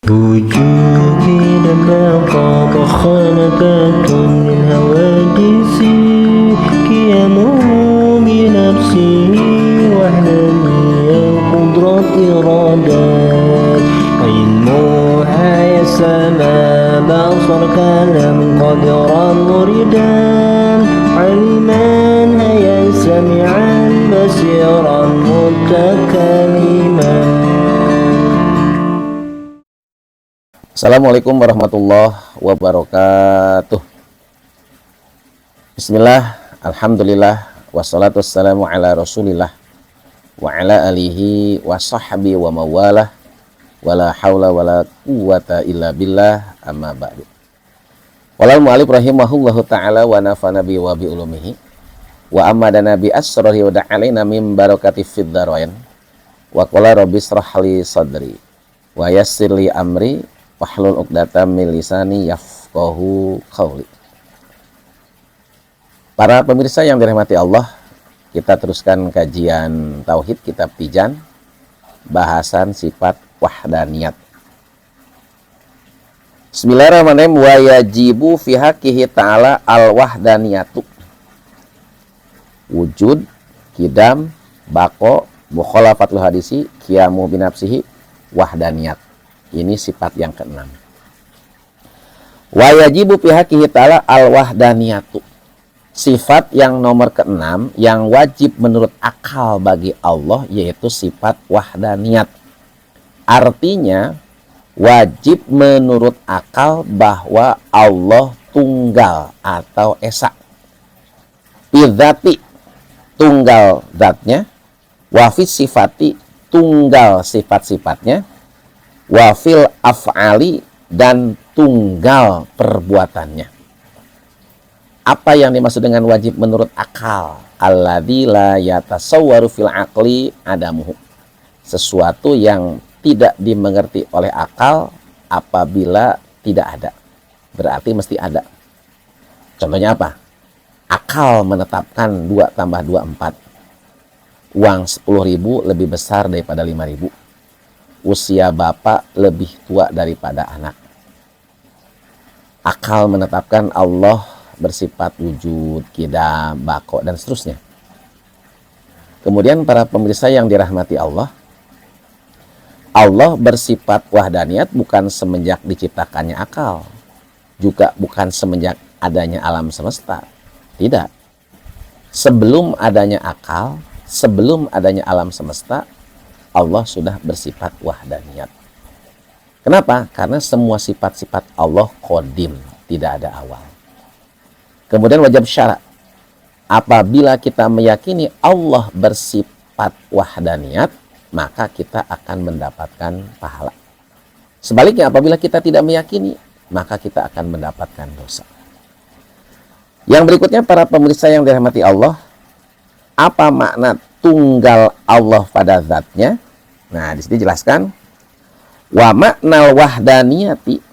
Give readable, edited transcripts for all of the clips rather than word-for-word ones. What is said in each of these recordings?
وجودي لما طاب خانبات من هواجسي قيامه بنفسي وحدانية قدرة إرادات علمها يسمى بصر كلام قدرا مريدا علما هيا سمعا بصيرا متكلما. Assalamualaikum warahmatullahi wabarakatuh. Bismillah, alhamdulillah, wassalatu wassalamu ala rasulillah wa ala alihi wa sahbihi wa mawalah wala hawla wala quwata illa billah, amma ba'du. Walal mu'alif rahimahullahu ta'ala wa nafana bi wa bi ulumihi wa amadana bi asrahi wa da'alaina min barakati fid dharain wa qala rabbi israh li sadri wa yassir li amri wahlul 'uqdatam min lisani yafqahu qauli. Para pemirsa yang dirahmati Allah, kita teruskan kajian tauhid kitab Tijan, bahasan sifat wahdaniyat. Bismillahirrahmanirrahim. Wa yajibu fi haqqihi ta'ala al-wahdaniyatu. Wujud, kidam, bako, mukhalafatul hadisi, qiyamu binafsihi, wahdaniyat. Ini sifat yang keenam. Wa yajibu fi haqqihi ta'ala al-wahdaniyatu. Sifat yang nomor keenam yang wajib menurut akal bagi Allah yaitu sifat wahdaniyat. Artinya wajib menurut akal bahwa Allah tunggal atau esa. Bidzati, tunggal zatnya, wa fi sifati, tunggal sifat-sifatnya, wafil af'ali, dan tunggal perbuatannya. Apa yang dimaksud dengan wajib menurut akal? Alladzi la yatasawwaru fil aqli adamuhu. Sesuatu yang tidak dimengerti oleh akal apabila tidak ada. Berarti mesti ada. Contohnya apa? Akal menetapkan 2 tambah 2 4. Uang 10.000 lebih besar daripada 5.000. Usia bapak lebih tua daripada anak. Akal menetapkan Allah bersifat wujud, kidam, bako, dan seterusnya. Kemudian para pemirsa yang dirahmati Allah, Allah bersifat wahdaniyat bukan semenjak diciptakannya akal, juga bukan semenjak adanya alam semesta. Tidak. Sebelum adanya akal, sebelum adanya alam semesta, Allah sudah bersifat wahdaniyat. Kenapa? Karena semua sifat-sifat Allah qadim, tidak ada awal. Kemudian wajib syarat. Apabila kita meyakini Allah bersifat wahdaniyat, maka kita akan mendapatkan pahala. Sebaliknya apabila kita tidak meyakini, maka kita akan mendapatkan dosa. Yang berikutnya para pemirsa yang dirahmati Allah, apa makna tunggal Allah pada zatnya? Nah, di sini jelaskan wa maknal wahdaniyati.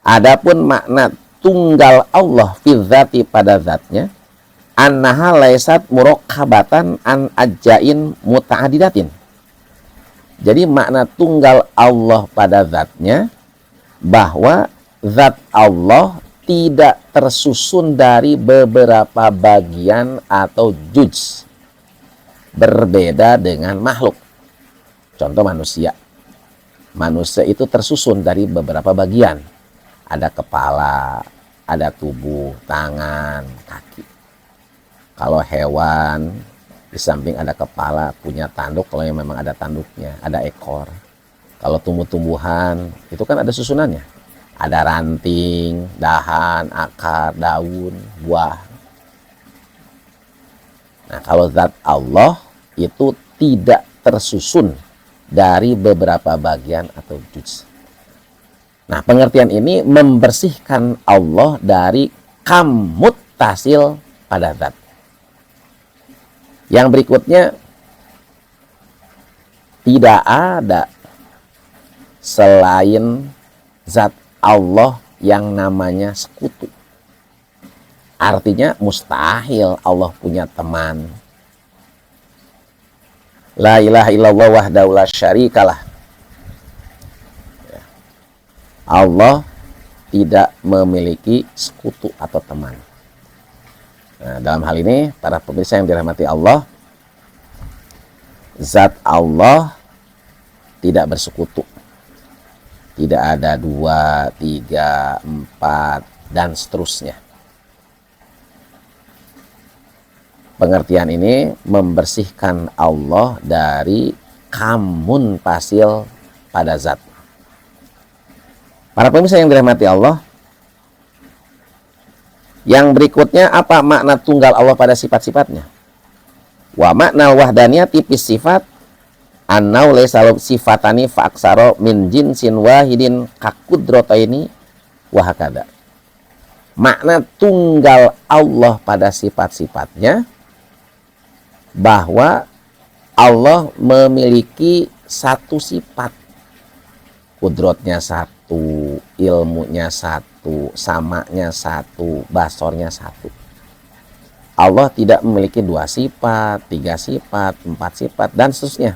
Adapun makna tunggal Allah fi dzati pada zatnya, annaha laisat murakkabatan an ajjain muta'addidatin. Jadi makna tunggal Allah pada zatnya bahwa zat Allah tidak tersusun dari beberapa bagian atau juz, berbeda dengan makhluk. Contoh manusia. Manusia itu tersusun dari beberapa bagian. Ada kepala, ada tubuh, tangan, kaki. Kalau hewan, di samping ada kepala, punya tanduk, kalau yang memang ada tanduknya, ada ekor. Kalau tumbuh-tumbuhan, itu kan ada susunannya. Ada ranting, dahan, akar, daun, buah. Nah, kalau zat Allah itu tidak tersusun dari beberapa bagian atau juz. Nah, pengertian ini membersihkan Allah dari kamut tasil pada zat. Yang berikutnya, tidak ada selain zat Allah yang namanya sekutu. Artinya mustahil Allah punya teman. La ilaha illallah wahdahu la syarikalah. Allah tidak memiliki sekutu atau teman. Nah, dalam hal ini para pemirsa yang dirahmati Allah, zat Allah tidak bersekutu. Tidak ada 2, 3, 4 dan seterusnya. Pengertian ini membersihkan Allah dari kamun pasil pada zat. Para pemirsa yang dirahmati Allah, yang berikutnya apa makna tunggal Allah pada sifat-sifatnya? Wa makna wahdaniyati tipis sifat annau laysa sifatani fa aksara min jinsin wahidin kaqudrataini wa hakada. Makna tunggal Allah pada sifat-sifatnya bahwa Allah memiliki satu sifat, kudrotnya satu, ilmunya satu, samanya satu, basornya satu. Allah tidak memiliki 2 sifat, 3 sifat, 4 sifat, dan seterusnya,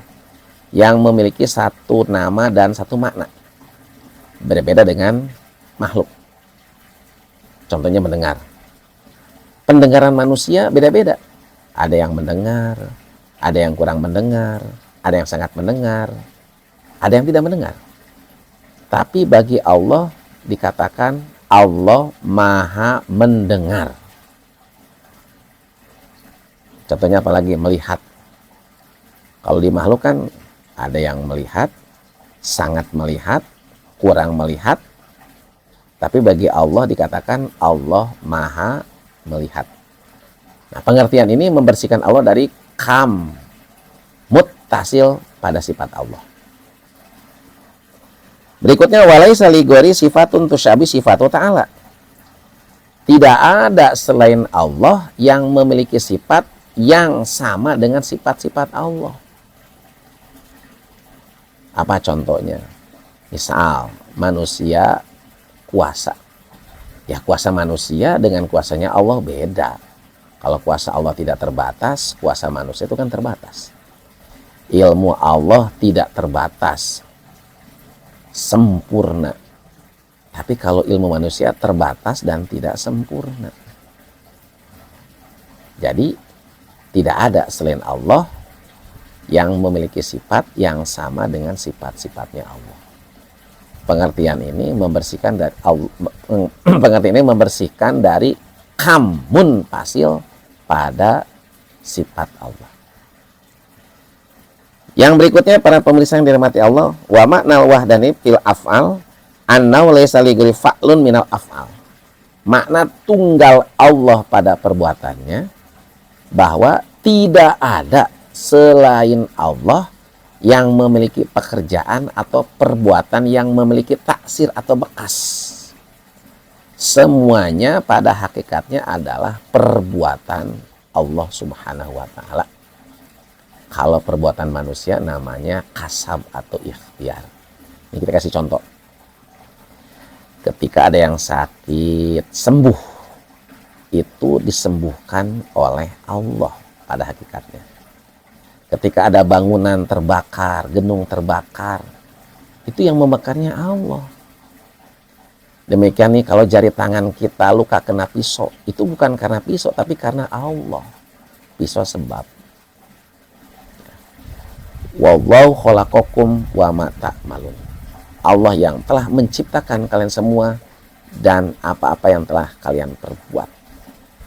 yang memiliki satu nama dan satu makna. Berbeda dengan makhluk. Contohnya mendengar. Pendengaran manusia beda-beda. Ada yang mendengar, ada yang kurang mendengar, ada yang sangat mendengar, ada yang tidak mendengar. Tapi bagi Allah dikatakan Allah Maha mendengar. Contohnya apalagi melihat. Kalau di makhluk kan ada yang melihat, sangat melihat, kurang melihat. Tapi bagi Allah dikatakan Allah Maha melihat. Nah, pengertian ini membersihkan Allah dari kam muttasil pada sifat Allah. Berikutnya walaisa ligori sifatun tusyabi sifatu ta'ala. Tidak ada selain Allah yang memiliki sifat yang sama dengan sifat-sifat Allah. Apa contohnya? Misal manusia kuasa. Ya, kuasa manusia dengan kuasanya Allah beda. Kalau kuasa Allah tidak terbatas, kuasa manusia itu kan terbatas. Ilmu Allah tidak terbatas, sempurna. Tapi kalau ilmu manusia terbatas dan tidak sempurna. Jadi tidak ada selain Allah yang memiliki sifat yang sama dengan sifat-sifatnya Allah. Pengertian ini membersihkan dari pengertian ini membersihkan dari kamun pasil pada sifat Allah. Yang berikutnya para pemirsa yang dirahmati Allah, wa maknal wahdani fil af'al annau laysa li ghairi fa'lun minal af'al. Makna tunggal Allah pada perbuatannya bahwa tidak ada selain Allah yang memiliki pekerjaan atau perbuatan yang memiliki taksir atau bekas. Semuanya pada hakikatnya adalah perbuatan Allah Subhanahu wa Ta'ala. Kalau perbuatan manusia namanya kasab atau ikhtiar. Ini kita kasih contoh. Ketika ada yang sakit, sembuh. Itu disembuhkan oleh Allah pada hakikatnya. Ketika ada bangunan terbakar, gedung terbakar, itu yang membakarnya Allah. Demikian nih kalau jari tangan kita luka kena pisau, itu bukan karena pisau tapi karena Allah. Pisau sebab. Wallahu khalaqakum wa ma ta'malun. Allah yang telah menciptakan kalian semua dan apa-apa yang telah kalian perbuat.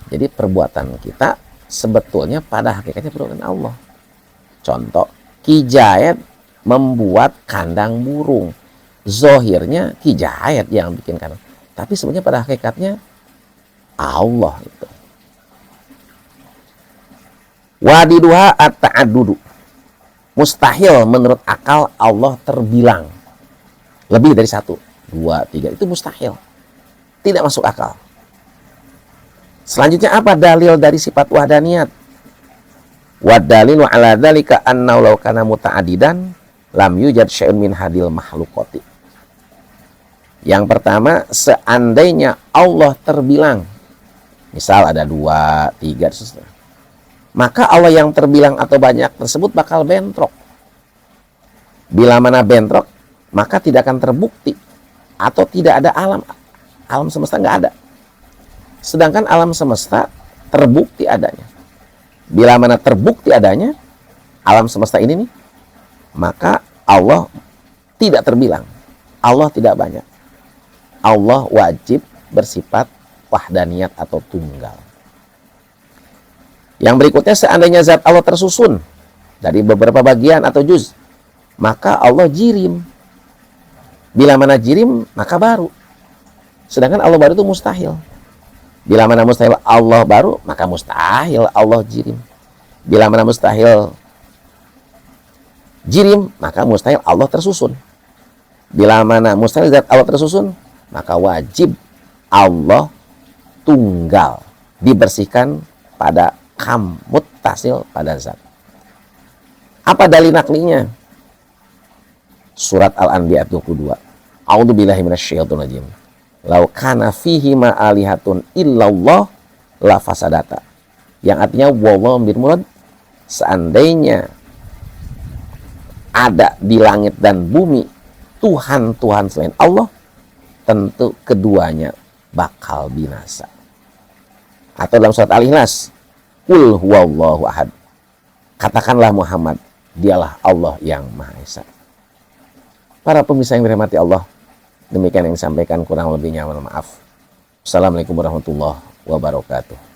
Jadi perbuatan kita sebetulnya pada hakikatnya perbuatan Allah. Contoh, Ki Jayat membuat kandang burung. Zohirnya Ki Jayat yang bikin kandang. Tapi sebenarnya pada hakikatnya Allah itu. Wadiduha at-ta'addudu. Mustahil menurut akal Allah terbilang. Lebih dari 1, 2, 3. Itu mustahil. Tidak masuk akal. Selanjutnya apa dalil dari sifat wahdaniyat? Wa dalilu ala dzalika anna law kana muta'addidan lam yujad syai'un min hadil makhluqati. Yang pertama, seandainya Allah terbilang, misal ada 2, 3, maka Allah yang terbilang atau banyak tersebut bakal bentrok. Bila mana bentrok, maka tidak akan terbukti atau tidak ada alam. Alam semesta nggak ada. Sedangkan alam semesta terbukti adanya. Bila mana terbukti adanya alam semesta ini nih, maka Allah tidak terbilang. Allah tidak banyak. Allah wajib bersifat wahdaniyat atau tunggal. Yang berikutnya, seandainya zat Allah tersusun dari beberapa bagian atau juz, maka Allah jirim. Bila mana jirim, maka baru. Sedangkan Allah baru itu mustahil. Bila mana mustahil Allah baru, maka mustahil Allah jirim. Bila mana mustahil jirim, maka mustahil Allah tersusun. Bila mana mustahil zat Allah tersusun, maka wajib Allah tunggal, dibersihkan pada kam, muttasil pada zat. Apa dalil naklinya? Surat Al-Anbiya 22. A'udzubillahi minasyaitonir rajim. Lau kana fihi ma alihatun illallah la fasadata. Yang artinya wallahu birmurad, seandainya ada di langit dan bumi Tuhan-Tuhan selain Allah, tentu keduanya bakal binasa. Atau dalam surat Al-Ikhlas, Qul huwallahu ahad. Katakanlah Muhammad, dialah Allah yang Maha Esa. Para pemirsa yang dirahmati Allah, demikian yang disampaikan, kurang lebihnya mohon maaf. Assalamualaikum warahmatullahi wabarakatuh.